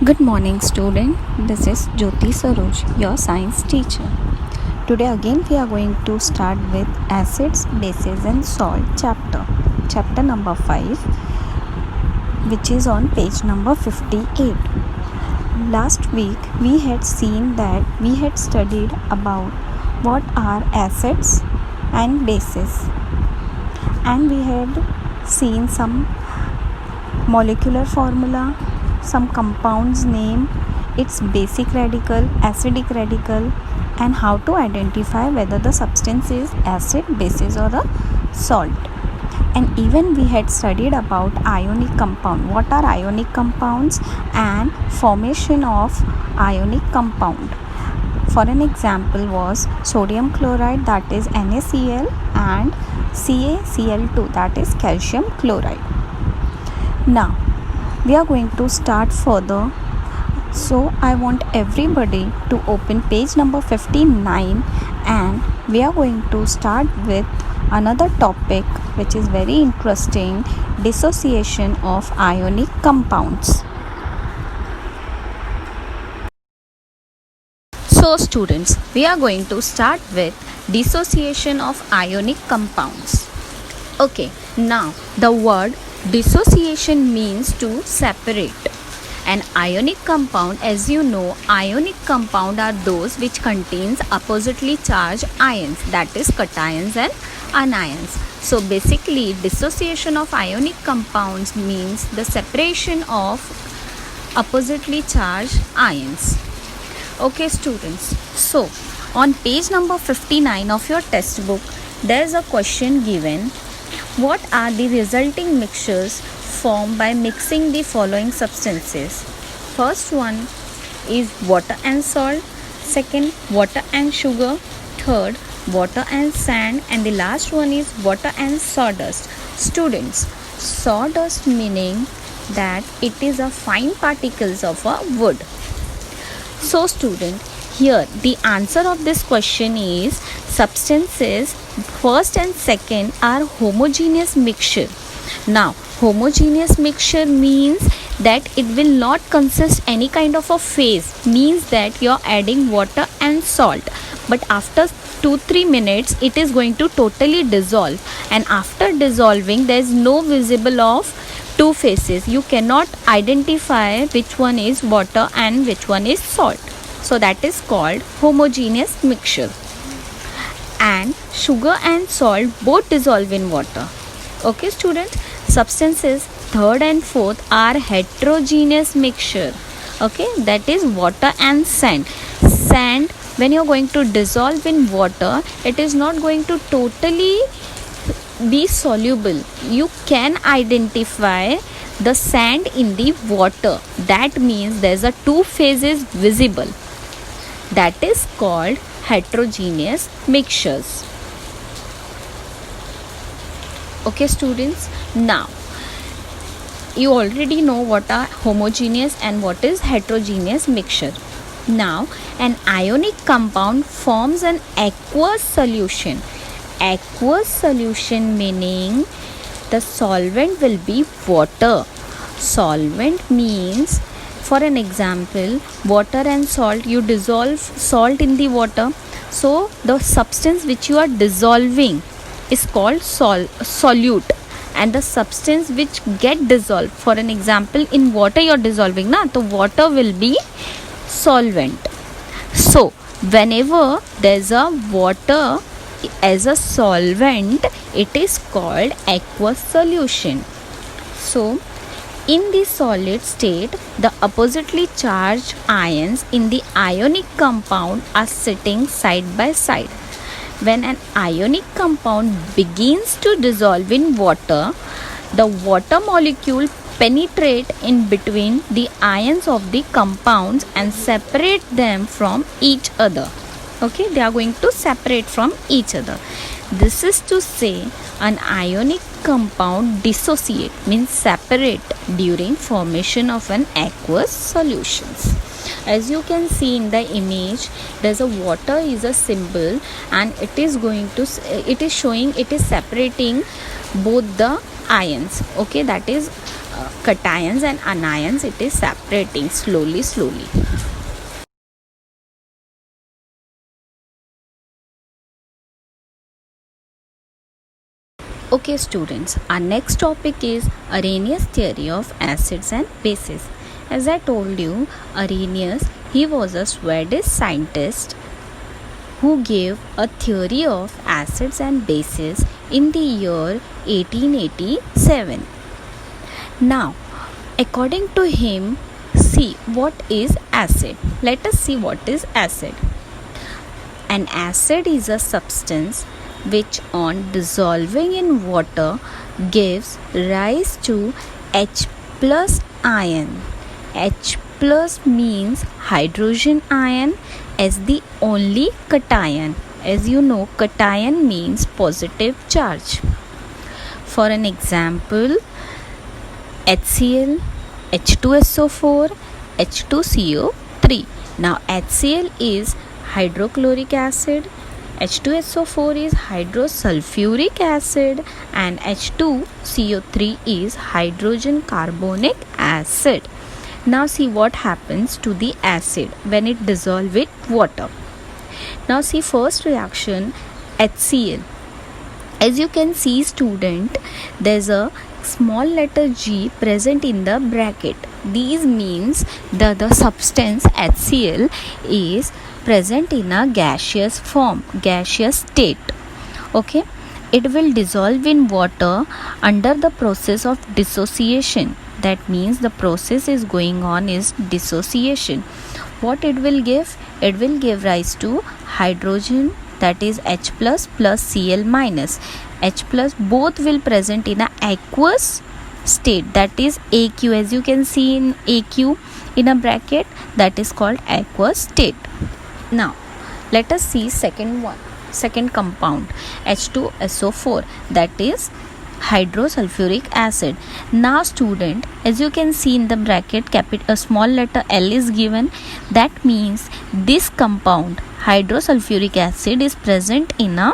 Good morning, student. This is Jyoti Saroj, your science teacher. Today again we are going to start with acids, bases and salt chapter number 5, which is on page number 58. Last week we had studied about what are acids and bases, and we had seen some molecular formula, some compounds name, its basic radical, acidic radical, and how to identify whether the substance is acid, basis or a salt. And even we had studied about ionic compound, what are ionic compounds and formation of ionic compound. For an example was sodium chloride, that is NaCl, and CaCl2, that is calcium chloride. Now we are going to start further, so I want everybody to open page number 59, and we are going to start with another topic which is very interesting: dissociation of ionic compounds. So students, we are going to start with dissociation of ionic compounds. Okay, now the word dissociation means to separate. An ionic compound, as you know, ionic compound are those which contains oppositely charged ions, that is cations and anions. So basically dissociation of ionic compounds means the separation of oppositely charged ions. Okay students, so on page number 59 of your textbook there is a question given: what are the resulting mixtures formed by mixing the following substances? First one is water and salt, second water and sugar, third water and sand, and the last one is water and sawdust. Students, sawdust meaning that it is a fine particles of a wood. So student, here the answer of this question is substances first and second are homogeneous mixture. Now homogeneous mixture means that it will not consist any kind of a phase, means that you are adding water and salt, but after 2-3 minutes it is going to totally dissolve, and after dissolving there is no visible of two phases. You cannot identify which one is water and which one is salt. So that is called homogeneous mixture. And sugar and salt both dissolve in water. Okay students, substances third and fourth are heterogeneous mixture. Okay, that is water and sand. Sand, when you are going to dissolve in water, it is not going to totally be soluble. You can identify the sand in the water. That means there is a two phases visible. That is called heterogeneous mixtures. Okay students, now you already know what are homogeneous and what is heterogeneous mixture. Now an ionic compound forms an aqueous solution. Aqueous solution meaning the solvent will be water. Solvent means, for an example, water and salt, you dissolve salt in the water, so the substance which you are dissolving is called solute, and the substance which get dissolved, for an example in water you are dissolving na, so water will be solvent. So whenever there is a water as a solvent, it is called aqueous solution. So in the solid state, the oppositely charged ions in the ionic compound are sitting side by side. When an ionic compound begins to dissolve in water, the water molecule penetrate in between the ions of the compounds and separate them from each other. Okay, they are going to separate from each other. This is to say an ionic compound dissociate means separate during formation of an aqueous solutions. As you can see in the image, there's a water is a symbol, and it is showing it is separating both the ions. Okay, that is cations and anions it is separating slowly. Okay students, our next topic is Arrhenius theory of acids and bases. As I told you, Arrhenius, he was a Swedish scientist who gave a theory of acids and bases in the year 1887. Now, according to him, see what is acid. Let us see what is acid. An acid is a substance which on dissolving in water gives rise to H plus ion. H plus means hydrogen ion as the only cation. As you know, cation means positive charge. For an example, HCl, H2SO4, H2CO3. Now HCl is hydrochloric acid, H2SO4 is hydrosulfuric acid, and H2CO3 is hydrogen carbonic acid. Now see what happens to the acid when it dissolves with water. Now see first reaction, HCl. As you can see student, there's a small letter G present in the bracket. These means the substance HCl is present in a gaseous form, gaseous state. Okay, it will dissolve in water under the process of dissociation. That means the process is going on is dissociation. What it will give? It will give rise to hydrogen, that is H plus Cl minus. H plus both will present in a aqueous state, that is AQ. As you can see in AQ in a bracket, that is called aqueous state. Now let us see second compound, H2SO4, that is hydrosulfuric acid. Now student, as you can see in the bracket, a small letter L is given. That means this compound hydrosulfuric acid is present in a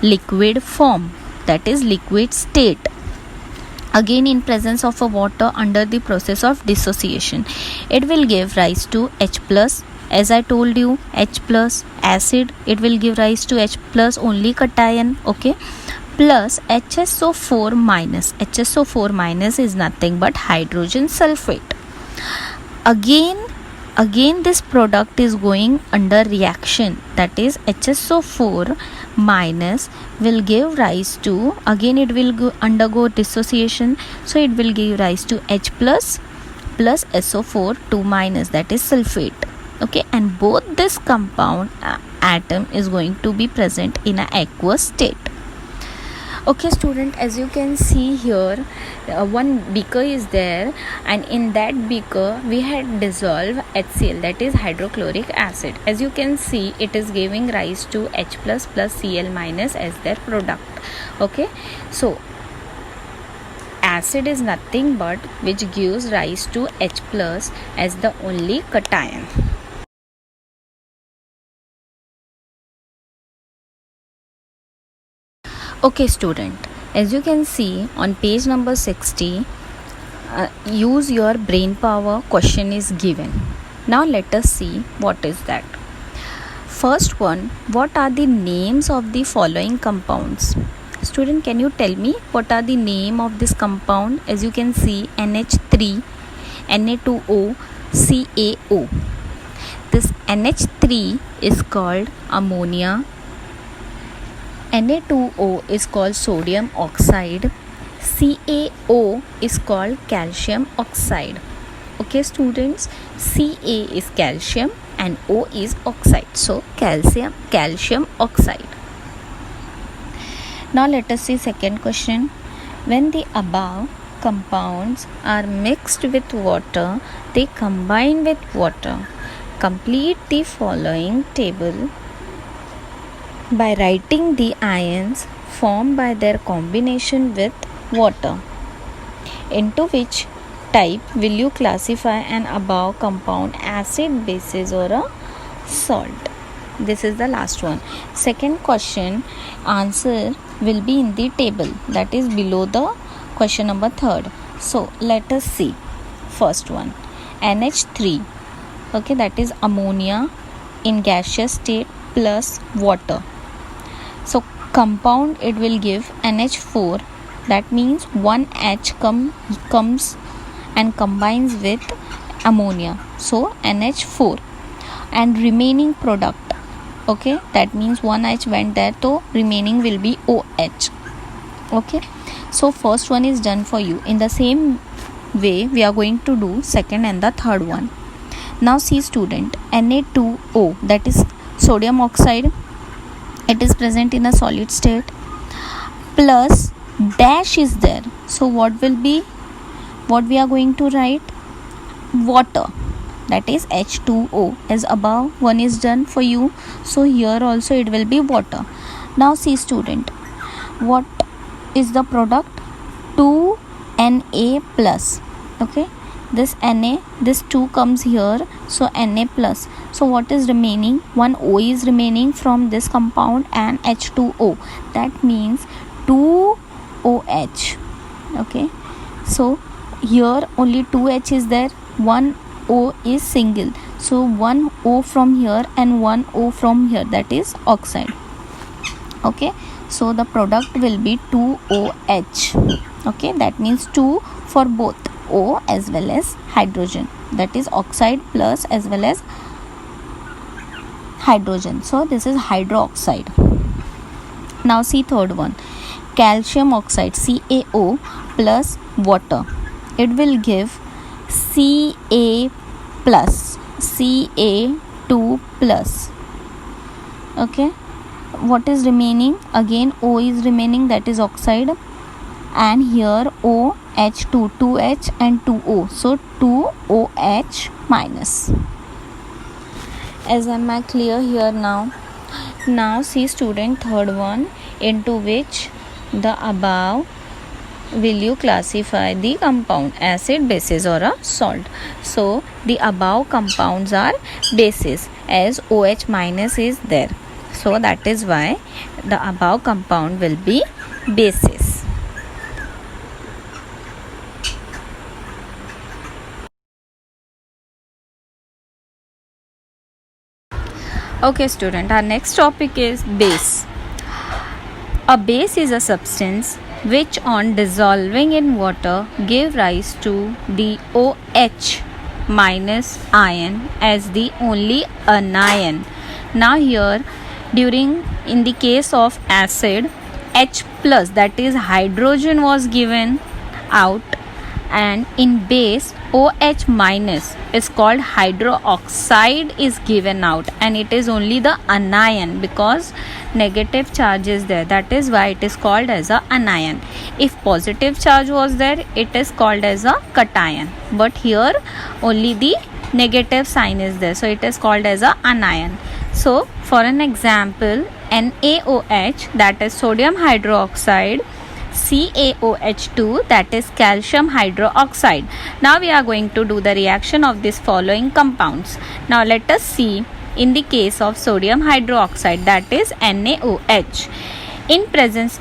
liquid form, that is liquid state, again in presence of a water under the process of dissociation. It will give rise to H plus. As I told you, H plus acid, it will give rise to H plus only cation. Okay, plus HSO4 minus. HSO4 minus is nothing but hydrogen sulfate. Again this product is going under reaction, that is HSO4 minus will give rise to, again it will undergo dissociation, so it will give rise to H plus SO4 2 minus, that is sulfate. Okay, and both this compound atom is going to be present in an aqueous state. Okay student, as you can see here, one beaker is there, and in that beaker we had dissolved HCl, that is hydrochloric acid. As you can see, it is giving rise to H plus Cl minus as their product. Okay, so acid is nothing but which gives rise to H plus as the only cation. Okay student, as you can see on page number 60, use your brain power question is given. Now let us see what is that. First one, what are the names of the following compounds? Student, can you tell me what are the name of this compound? As you can see, NH3, Na2O, CaO. This NH3 is called ammonia. Na2O is called sodium oxide. CaO is called calcium oxide. Okay students, Ca is calcium and O is oxide, so calcium oxide. Now let us see second question. When the above compounds are mixed with water, they combine with water. Complete the following table by writing the ions formed by their combination with water. Into which type will you classify an above compound, acid, bases, or a salt? This is the last one. Second question, answer will be in the table, that is below the question number third. So let us see. First one, NH3. Okay, that is ammonia in gaseous state plus water. So compound, it will give NH4. That means one H comes and combines with ammonia. So NH4. And remaining product, okay, that means one H went there, so remaining will be OH. Okay, so first one is done for you. In the same way we are going to do second and the third one. Now see student, Na2O, that is sodium oxide, it is present in a solid state, plus dash is there. So what we are going to write? Water, that is H2O. As above one is done for you, so here also it will be water. Now see student, what is the product? 2Na plus. Okay, this Na, this 2 comes here, so Na plus. So what is remaining? One O is remaining from this compound and H2O. That means 2OH. Okay, so here only 2H is there, one O is single, so one O from here and one O from here, that is oxide. Okay, so the product will be 2OH. Okay, that means 2 for both O as well as hydrogen, that is oxide plus as well as hydrogen. So this is hydroxide. Now see third one, calcium oxide, CaO plus water. It will give Ca plus, Ca2 plus. Okay, what is remaining? Again O is remaining, that is oxide, and here OH2, 2H and 2O, so 2OH minus. As am I clear here now? Now see student, third one, into which the above will you classify the compound, acid, bases or a salt. So the above compounds are bases, as OH minus is there, so that is why the above compound will be bases. Okay student, our next topic is base. A base is a substance which on dissolving in water give rise to the OH minus ion as the only anion. Now here, in the case of acid, H plus, that is hydrogen, was given out, and in base OH minus is called hydroxide is given out, and it is only the anion because negative charge is there, that is why it is called as a anion. If positive charge was there, it is called as a cation, but here only the negative sign is there, so it is called as a anion. So for an example, NaOH, that is sodium hydroxide, CaOH2, that is calcium hydroxide. Now we are going to do the reaction of these following compounds. Now let us see. In the case of sodium hydroxide, that is NaOH, in presence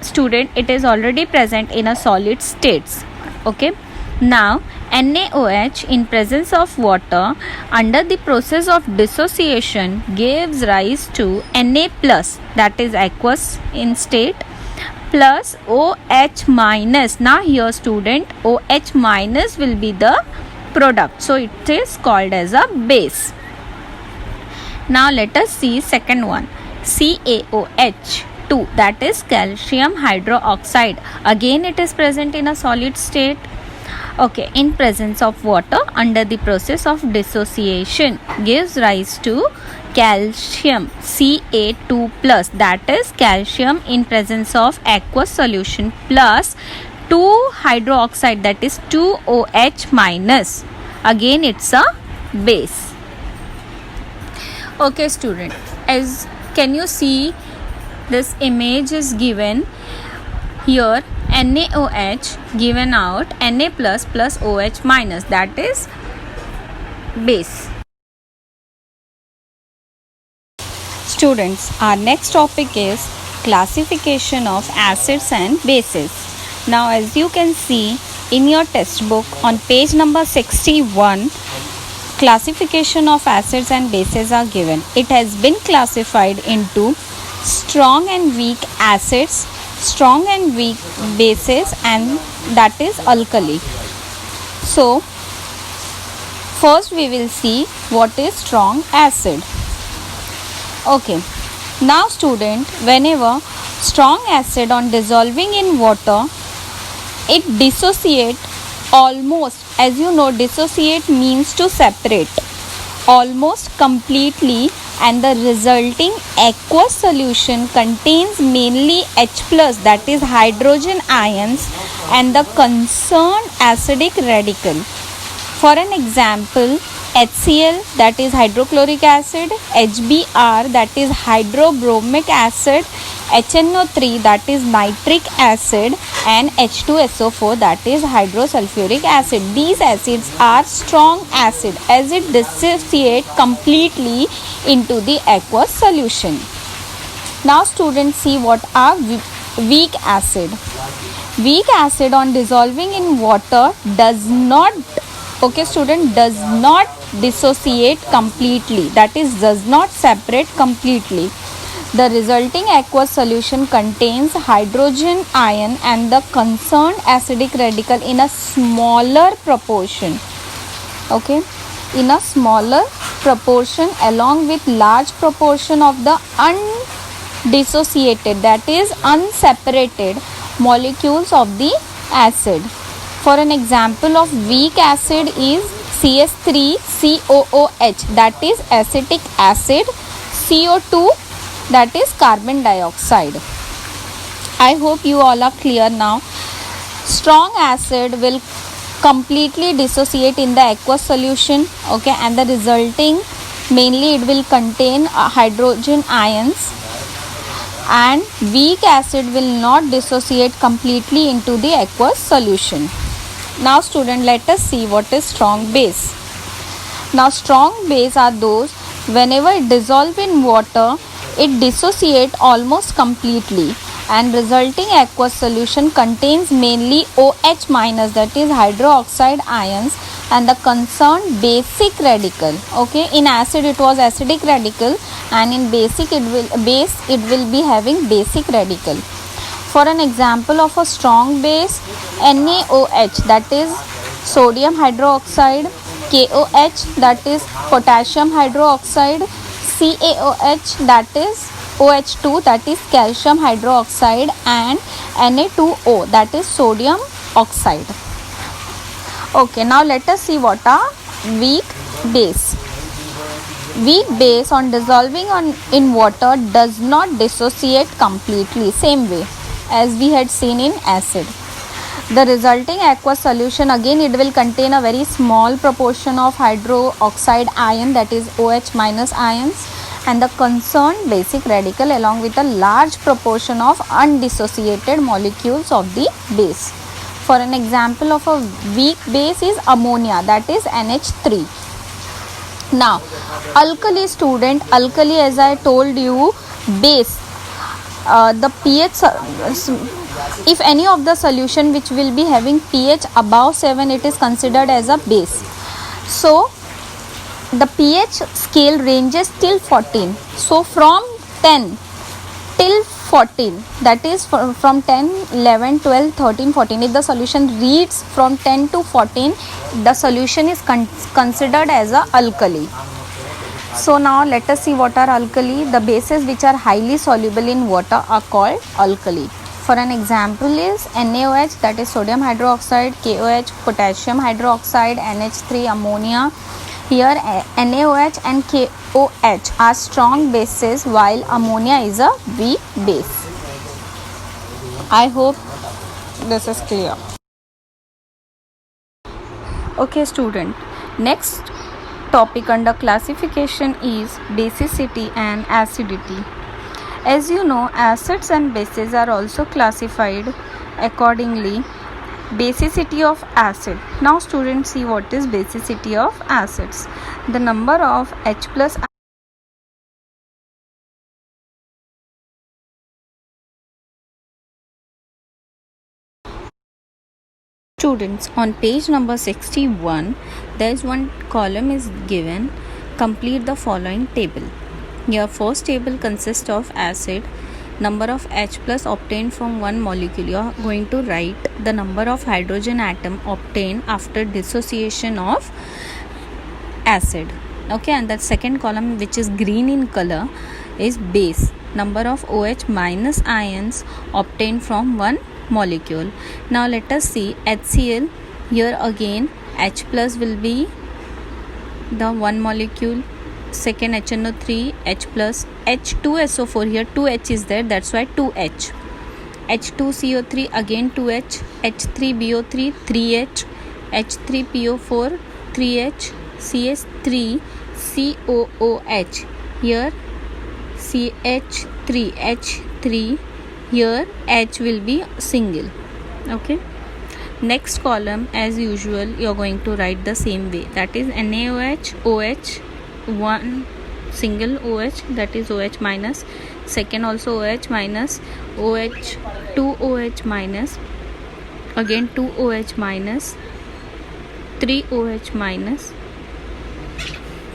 student, it is already present in a solid states. Okay, now NaOH in presence of water under the process of dissociation gives rise to Na plus, that is aqueous in state, plus OH minus. Now here student, OH minus will be the product, so it is called as a base. Now let us see second one, CaOH2, that is calcium hydroxide. Again it is present in a solid state. Okay, in presence of water under the process of dissociation gives rise to calcium Ca2 plus, that is calcium in presence of aqueous solution, plus 2 hydroxide, that is 2OH minus. Again it's a base. Okay student, as can you see, this image is given here, NaOH given out, Na plus plus OH minus, that is base. Students, our next topic is classification of acids and bases. Now as you can see, in your textbook on page number 61, classification of acids and bases are given. It has been classified into strong and weak acids, strong and weak bases, and that is alkali. So first we will see what is strong acid. Okay, now student, whenever strong acid on dissolving in water, it dissociate almost, as you know, dissociate means to separate, almost completely, and the resulting aqueous solution contains mainly H plus, that is hydrogen ions, and the concerned acidic radical. For an example, HCl, that is hydrochloric acid, HBr, that is hydrobromic acid, HNO3, that is nitric acid, and H2SO4, that is hydrosulfuric acid. These acids are strong acid as it dissociate completely into the aqueous solution. Now students, see what are weak acid. Weak acid on dissolving in water does not, okay student, does not dissociate completely, that is does not separate completely. The resulting aqueous solution contains hydrogen ion and the concerned acidic radical in a smaller proportion, okay, in a smaller proportion along with large proportion of the undissociated, that is unseparated molecules of the acid. For an example of weak acid is CH3COOH, that is acetic acid, CO2, that is carbon dioxide. I hope you all are clear now. Strong acid will completely dissociate in the aqueous solution, okay, and the resulting, mainly it will contain hydrogen ions, and weak acid will not dissociate completely into the aqueous solution. Now student, let us see what is strong base. Now strong base are those whenever it dissolve in water, it dissociate almost completely, and resulting aqueous solution contains mainly OH minus, that is hydroxide ions, and the concerned basic radical. Okay, in acid it was acidic radical, and in base it will be having basic radical. For an example of a strong base, NaOH, that is sodium hydroxide, KOH, that is potassium hydroxide, CaOH, that is OH2, that is calcium hydroxide, and Na2O, that is sodium oxide. Okay, now let us see what are weak base. Weak base on dissolving in water does not dissociate completely, same way as we had seen in acid. The resulting aqueous solution, again it will contain a very small proportion of hydroxide ion, that is OH minus ions, and the concerned basic radical along with a large proportion of undissociated molecules of the base. For an example of a weak base is ammonia, that is NH3. Now alkali student, alkali, as I told you, base, the pH, if any of the solution which will be having pH above 7, it is considered as a base. So the pH scale ranges till 14. So from 10 till 14, that is from 10, 11, 12, 13, 14, if the solution reads from 10 to 14, the solution is considered as a alkali. So now let us see what are alkali. The bases which are highly soluble in water are called alkali. For an example is NaOH, that is sodium hydroxide, KOH, potassium hydroxide, NH3, ammonia. Here NaOH and KOH are strong bases while ammonia is a weak base. I hope this is clear. Okay student, next topic under classification is basicity and acidity. As you know, acids and bases are also classified accordingly. Basicity of acid. Now students, see what is basicity of acids. The number of H plus Students, on page number 61, there is one column is given. Complete the following table. Your first table consists of acid, number of H plus obtained from one molecule. You are going to write the number of hydrogen atom obtained after dissociation of acid. Okay, and the second column, which is green in color, is base, number of OH minus ions obtained from one molecule. Now let us see HCl. Here again H plus will be the one molecule, second HNO3 H plus, H2SO4, here 2H is there, that's why 2H, H2CO3 again 2H, H3BO3 3H, H3PO4 3H, CH3 COOH, here CH3H3, here H will be single. Okay, next column as usual you are going to write the same way, that is NaOH, OH, one single OH, that is OH minus, second also OH minus, OH, 2 OH minus, again 2 OH minus, 3 OH minus,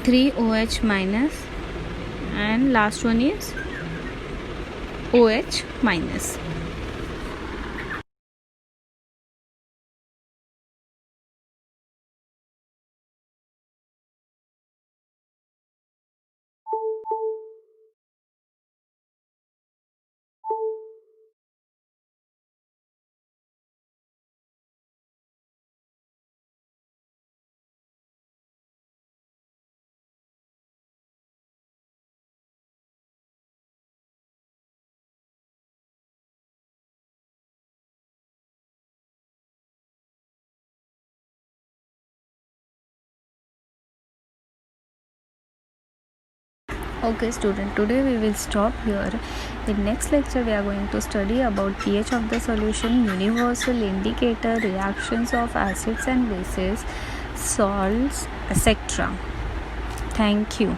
3 OH minus, and last one is OH minus. Okay student, today we will stop here. In next lecture we are going to study about pH of the solution, universal indicator, reactions of acids and bases, salts, etc. Thank you.